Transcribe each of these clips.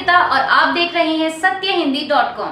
श्वेता और आप देख रहे हैं सत्यहिंदी.com।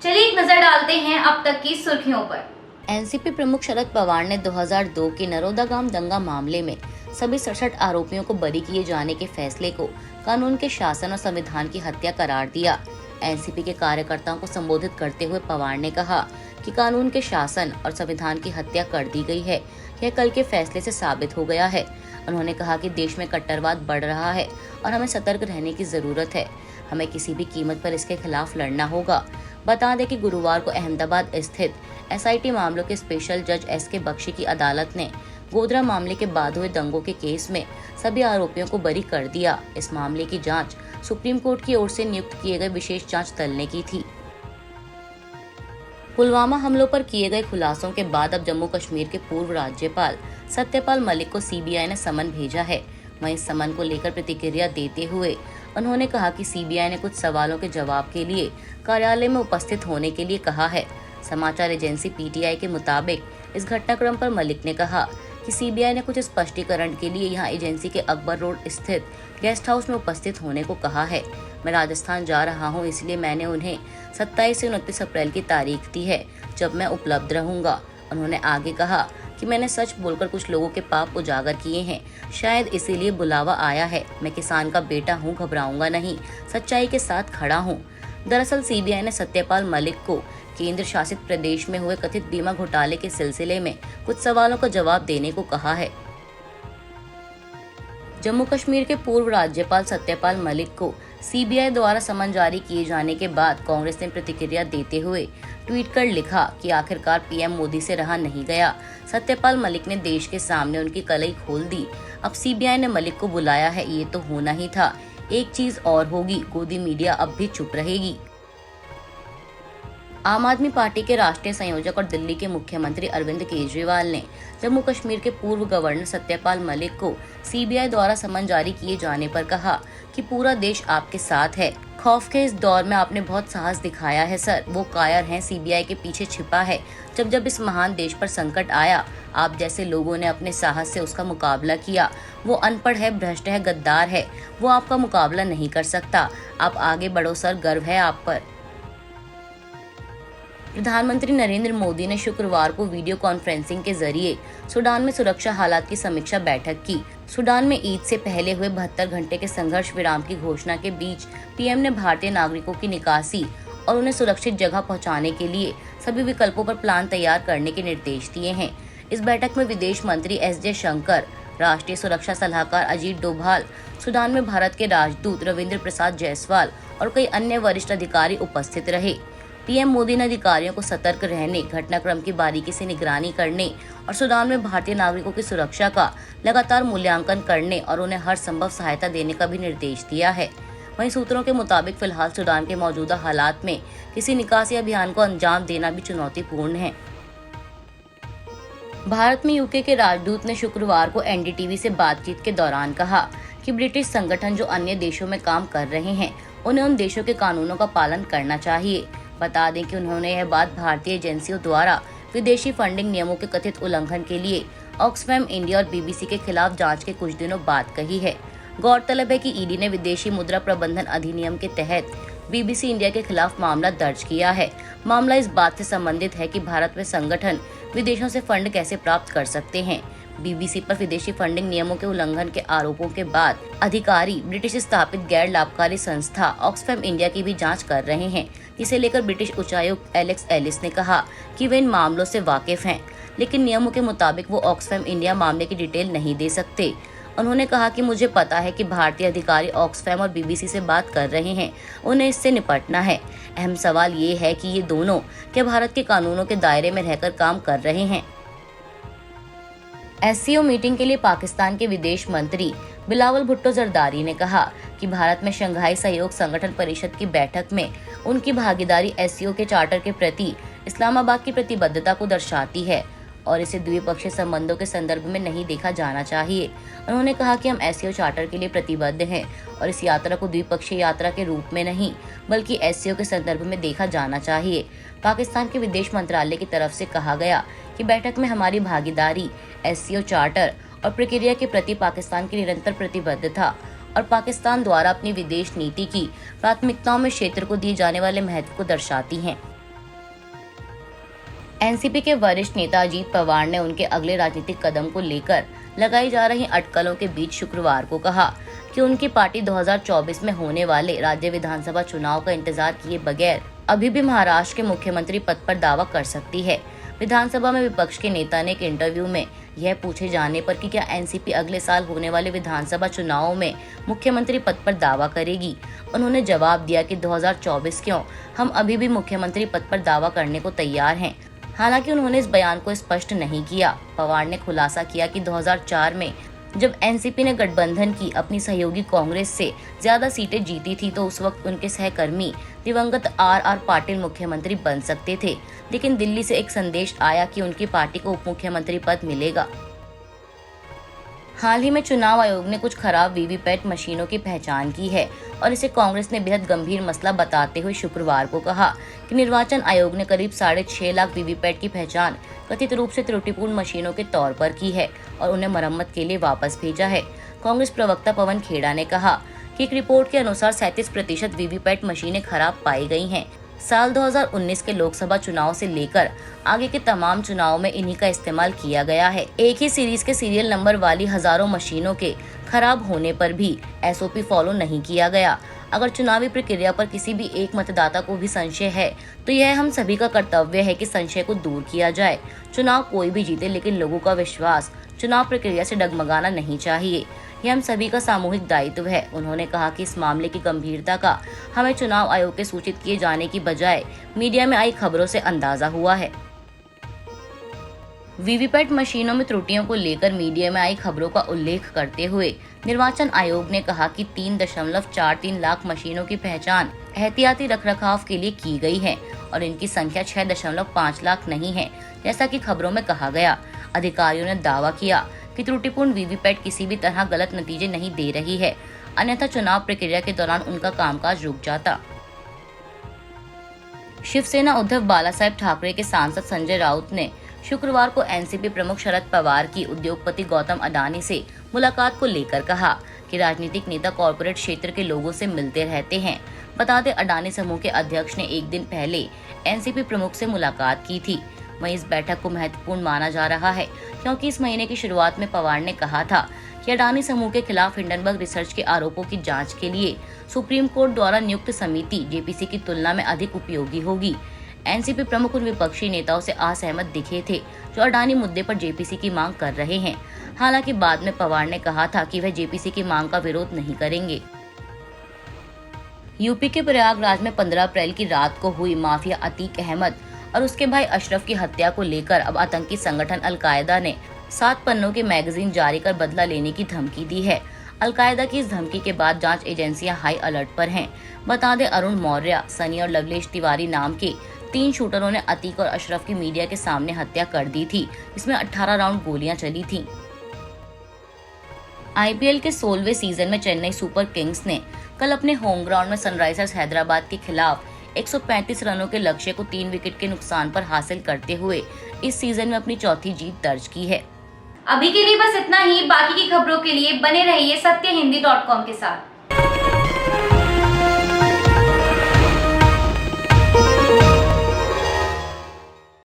चलिए एक नजर डालते हैं अब तक की सुर्खियों पर। एनसीपी प्रमुख शरद पवार ने 2002 के नरोदा गांव दंगा मामले में सभी 67 आरोपियों को बरी किए जाने के फैसले को कानून के शासन और संविधान की हत्या करार दिया। एनसीपी के कार्यकर्ताओं को संबोधित करते हुए पवार ने कहा कि कानून के शासन और संविधान की हत्या कर दी गई है। यह कल के फैसले से साबित हो गया है। उन्होंने कहा कि देश में कट्टरवाद बढ़ रहा है और हमें सतर्क रहने की जरूरत है। हमें किसी भी कीमत पर इसके खिलाफ लड़ना होगा। बता दें कि गुरुवार को अहमदाबाद स्थित एसआईटी मामलों के स्पेशल जज एस.के. बख्शी की अदालत ने गोधरा मामले के बाद हुए दंगों के केस में सभी आरोपियों को बरी कर दिया। इस मामले की जांच सुप्रीम कोर्ट की ओर से नियुक्त किए गए विशेष जांच दल ने की थी। पुलवामा हमलों पर किए गए खुलासों के बाद अब जम्मू कश्मीर के पूर्व राज्यपाल सत्यपाल मलिक को सीबीआई ने समन भेजा है। वहीं इस समन को लेकर प्रतिक्रिया देते हुए उन्होंने कहा कि सीबीआई ने कुछ सवालों के जवाब के लिए कार्यालय में उपस्थित होने के लिए कहा है। समाचार एजेंसी पीटीआई के मुताबिक इस घटनाक्रम पर मलिक ने कहा कि सीबीआई ने कुछ स्पष्टीकरण के लिए यहां एजेंसी के अकबर रोड स्थित गेस्ट हाउस में उपस्थित होने को कहा है। मैं राजस्थान जा रहा हूं, इसलिए मैंने उन्हें 27 से 29 अप्रैल की तारीख दी है जब मैं उपलब्ध रहूंगा। उन्होंने आगे कहा कि मैंने सच बोलकर कुछ लोगों के पाप उजागर किए हैं, शायद इसीलिए बुलावा आया है। मैं किसान का बेटा हूं, घबराऊंगा नहीं, सच्चाई के साथ खड़ा हूं। दरअसल सीबीआई ने सत्यपाल मलिक को केंद्र शासित प्रदेश में हुए कथित बीमा घोटाले के सिलसिले में कुछ सवालों का जवाब देने को कहा है। जम्मू कश्मीर के पूर्व राज्यपाल सत्यपाल मलिक को सीबीआई द्वारा समन जारी किए जाने के बाद कांग्रेस ने प्रतिक्रिया देते हुए ट्वीट कर लिखा कि आखिरकार पीएम मोदी से रहा नहीं गया। सत्यपाल मलिक ने देश के सामने उनकी कलई खोल दी। अब सीबीआई ने मलिक को बुलाया है, ये तो होना ही था। एक चीज और होगी, गोदी मीडिया अब भी चुप रहेगी। आम आदमी पार्टी के राष्ट्रीय संयोजक और दिल्ली के मुख्यमंत्री अरविंद केजरीवाल ने जम्मू कश्मीर के पूर्व गवर्नर सत्यपाल मलिक को सीबीआई द्वारा समन जारी किए जाने पर कहा कि पूरा देश आपके साथ है। खौफ के इस दौर में आपने बहुत साहस दिखाया है सर। वो कायर हैं, सीबीआई के पीछे छिपा है। जब इस महान देश पर संकट आया, आप जैसे लोगों ने अपने साहस से उसका मुकाबला किया। वो अनपढ़ है, भ्रष्ट है, गद्दार है, वो आपका मुकाबला नहीं कर सकता। आप आगे बढ़ो सर, गर्व है आप पर। प्रधानमंत्री नरेंद्र मोदी ने शुक्रवार को वीडियो कॉन्फ्रेंसिंग के जरिए सूडान में सुरक्षा हालात की समीक्षा बैठक की। सूडान में ईद से पहले हुए 72 घंटे के संघर्ष विराम की घोषणा के बीच पीएम ने भारतीय नागरिकों की निकासी और उन्हें सुरक्षित जगह पहुंचाने के लिए सभी विकल्पों पर प्लान तैयार करने के निर्देश दिए हैं। इस बैठक में विदेश मंत्री एस जयशंकर, राष्ट्रीय सुरक्षा सलाहकार अजीत डोभाल, सूडान में भारत के राजदूत रविंद्र प्रसाद जायसवाल और कई अन्य वरिष्ठ अधिकारी उपस्थित रहे। पीएम मोदी ने अधिकारियों को सतर्क रहने, घटनाक्रम की बारीकी से निगरानी करने और सूडान में भारतीय नागरिकों की सुरक्षा का लगातार मूल्यांकन करने और उन्हें हर संभव सहायता देने का भी निर्देश दिया है। वहीं सूत्रों के मुताबिक फिलहाल सूडान के मौजूदा हालात में किसी निकासी अभियान को अंजाम देना भी चुनौतीपूर्ण है। भारत में यूके के राजदूत ने शुक्रवार को एनडीटीवी से बातचीत के दौरान कहा कि ब्रिटिश संगठन जो अन्य देशों में काम कर रहे हैं, उन्हें उन देशों के कानूनों का पालन करना चाहिए। बता दें कि उन्होंने यह बात भारतीय एजेंसियों द्वारा विदेशी फंडिंग नियमों के कथित उल्लंघन के लिए ऑक्सफैम इंडिया और बीबीसी के खिलाफ जांच के कुछ दिनों बाद कही है। गौरतलब है कि ईडी ने विदेशी मुद्रा प्रबंधन अधिनियम के तहत बीबीसी इंडिया के खिलाफ मामला दर्ज किया है। मामला इस बात से संबंधित है कि भारत में संगठन विदेशों से फंड कैसे प्राप्त कर सकते हैं। बीबीसी पर विदेशी फंडिंग नियमों के उल्लंघन के आरोपों के बाद अधिकारी ब्रिटिश स्थापित गैर लाभकारी संस्था ऑक्सफैम इंडिया की भी जांच कर रहे हैं, जिसे लेकर ब्रिटिश उच्चायुक्त एलेक्स एलिस ने कहा कि वे इन मामलों से वाकिफ हैं, लेकिन नियमों के मुताबिक वो ऑक्सफैम इंडिया मामले की डिटेल नहीं दे सकते। उन्होंने कहा कि मुझे पता है कि भारतीय अधिकारी ऑक्सफैम और बीबीसी से बात कर रहे हैं, उन्हें इससे निपटना है। अहम सवाल ये है कि ये दोनों क्या भारत के कानूनों के दायरे में रहकर काम कर रहे हैं। एससीओ मीटिंग के लिए पाकिस्तान के विदेश मंत्री बिलावल भुट्टो जरदारी ने कहा कि भारत में शंघाई सहयोग संगठन परिषद की बैठक में उनकी भागीदारी एससीओ के चार्टर के प्रति इस्लामाबाद की प्रतिबद्धता को दर्शाती है और इसे द्विपक्षीय संबंधों के संदर्भ में नहीं देखा जाना चाहिए। उन्होंने कहा कि हम एससीओ चार्टर के लिए प्रतिबद्ध हैं और इस यात्रा को द्विपक्षीय यात्रा के रूप में नहीं बल्कि एससीओ के संदर्भ में देखा जाना चाहिए। पाकिस्तान के विदेश मंत्रालय की तरफ से कहा गया कि बैठक में हमारी भागीदारी एससीओ चार्टर और प्रक्रिया के प्रति पाकिस्तान की निरंतर प्रतिबद्धता और पाकिस्तान द्वारा अपनी विदेश नीति की प्राथमिकताओं में क्षेत्र को दिए जाने वाले महत्व को दर्शाती हैं। एनसीपी के वरिष्ठ नेता अजीत पवार ने उनके अगले राजनीतिक कदम को लेकर लगाई जा रही अटकलों के बीच शुक्रवार को कहा कि उनकी पार्टी 2024 में होने वाले राज्य विधानसभा चुनाव का इंतजार किए बगैर अभी भी महाराष्ट्र के मुख्यमंत्री पद पर दावा कर सकती है। विधानसभा में विपक्ष के नेता ने एक इंटरव्यू में यह पूछे जाने पर कि क्या एनसीपी अगले साल होने वाले विधानसभा चुनावों में मुख्यमंत्री पद पर दावा करेगी, उन्होंने जवाब दिया कि 2024 क्यों, हम अभी भी मुख्यमंत्री पद पर दावा करने को तैयार हैं। हालांकि उन्होंने इस बयान को स्पष्ट नहीं किया। पवार ने खुलासा किया कि 2004 में जब एनसीपी ने गठबंधन की अपनी सहयोगी कांग्रेस से ज्यादा सीटें जीती थी तो उस वक्त उनके सहकर्मी दिवंगत आर पाटिल मुख्यमंत्री बन सकते थे, लेकिन दिल्ली से एक संदेश आया कि उनकी पार्टी को उप मुख्यमंत्री पद मिलेगा। हाल ही में चुनाव आयोग ने कुछ खराब वीवीपैट मशीनों की पहचान की है और इसे कांग्रेस ने बेहद गंभीर मसला बताते हुए शुक्रवार को कहा कि निर्वाचन आयोग ने करीब 6.5 लाख वीवीपैट की पहचान कथित रूप से त्रुटिपूर्ण मशीनों के तौर पर की है और उन्हें मरम्मत के लिए वापस भेजा है। कांग्रेस प्रवक्ता पवन खेड़ा ने कहा कि एक रिपोर्ट के अनुसार 37% वीवीपैट मशीनें खराब पाई गई हैं। साल 2019 के लोकसभा चुनाव से लेकर आगे के तमाम चुनाव में इन्हीं का इस्तेमाल किया गया है। एक ही सीरीज के सीरियल नंबर वाली हजारों मशीनों के खराब होने पर भी एसओपी फॉलो नहीं किया गया। अगर चुनावी प्रक्रिया पर किसी भी एक मतदाता को भी संशय है तो यह हम सभी का कर्तव्य है कि संशय को दूर किया जाए। चुनाव कोई भी जीते, लेकिन लोगों का विश्वास चुनाव प्रक्रिया से डगमगाना नहीं चाहिए। यह हम सभी का सामूहिक दायित्व है। उन्होंने कहा कि इस मामले की गंभीरता का हमें चुनाव आयोग के सूचित किए जाने की बजाय मीडिया में आई खबरों से अंदाजा हुआ है। वीवीपैट मशीनों में त्रुटियों को लेकर मीडिया में आई खबरों का उल्लेख करते हुए निर्वाचन आयोग ने कहा कि 3.43 लाख मशीनों की पहचान एहतियाती रखरखाव के लिए की गई है और इनकी संख्या 6.5 लाख नहीं है, जैसा कि खबरों में कहा गया। अधिकारियों ने दावा किया कि त्रुटिपूर्ण वीवीपैट किसी भी तरह गलत नतीजे नहीं दे रही है, अन्यथा चुनाव प्रक्रिया के दौरान उनका कामकाज रुक जाता। शिवसेना उद्धव बालासाहेब ठाकरे के सांसद संजय राउत ने शुक्रवार को एनसीपी प्रमुख शरद पवार की उद्योगपति गौतम अडानी से मुलाकात को लेकर कहा कि राजनीतिक नेता कॉरपोरेट क्षेत्र के लोगों से मिलते रहते हैं। बता दें, अडानी समूह के अध्यक्ष ने एक दिन पहले एनसीपी प्रमुख से मुलाकात की थी। वहीं इस बैठक को महत्वपूर्ण माना जा रहा है क्योंकि इस महीने की शुरुआत में पवार ने कहा था कि अडानी समूह के खिलाफ हिंडनबर्ग रिसर्च के आरोपों की जांच के लिए सुप्रीम कोर्ट द्वारा नियुक्त समिति जेपीसी की तुलना में अधिक उपयोगी होगी। एनसीपी प्रमुख उन विपक्षी नेताओं से असहमत दिखे थे जो अडानी मुद्दे पर जेपीसी की मांग कर रहे हैं। हालांकि बाद में पवार ने कहा था कि वह जेपीसी की मांग का विरोध नहीं करेंगे। यूपी के प्रयागराज में 15 अप्रैल की रात को हुई माफिया अतीक अहमद और उसके भाई अशरफ की हत्या को लेकर अब आतंकी संगठन अलकायदा ने 7 पन्नों की मैगजीन जारी कर बदला लेने की धमकी दी है। अलकायदा की इस धमकी के बाद जांच एजेंसियां हाई अलर्ट पर हैं। बता दें, अरुण मौर्य, सनी और लवलेश तिवारी नाम के 3 शूटरों ने अतीक और अशरफ की मीडिया के सामने हत्या कर दी थी, जिसमें 18 राउंड गोलियां चली थीं। आईपीएल के 16वें सीजन में चेन्नई सुपर किंग्स ने कल अपने होम ग्राउंड में सनराइजर्स हैदराबाद के खिलाफ 135 रनों के लक्ष्य को 3 विकेट के नुकसान पर हासिल करते हुए इस सीजन में अपनी चौथी जीत दर्ज की है। अभी के लिए बस इतना ही। बाकी की खबरों के लिए बने रहिए सत्यहिंदी.com के साथ।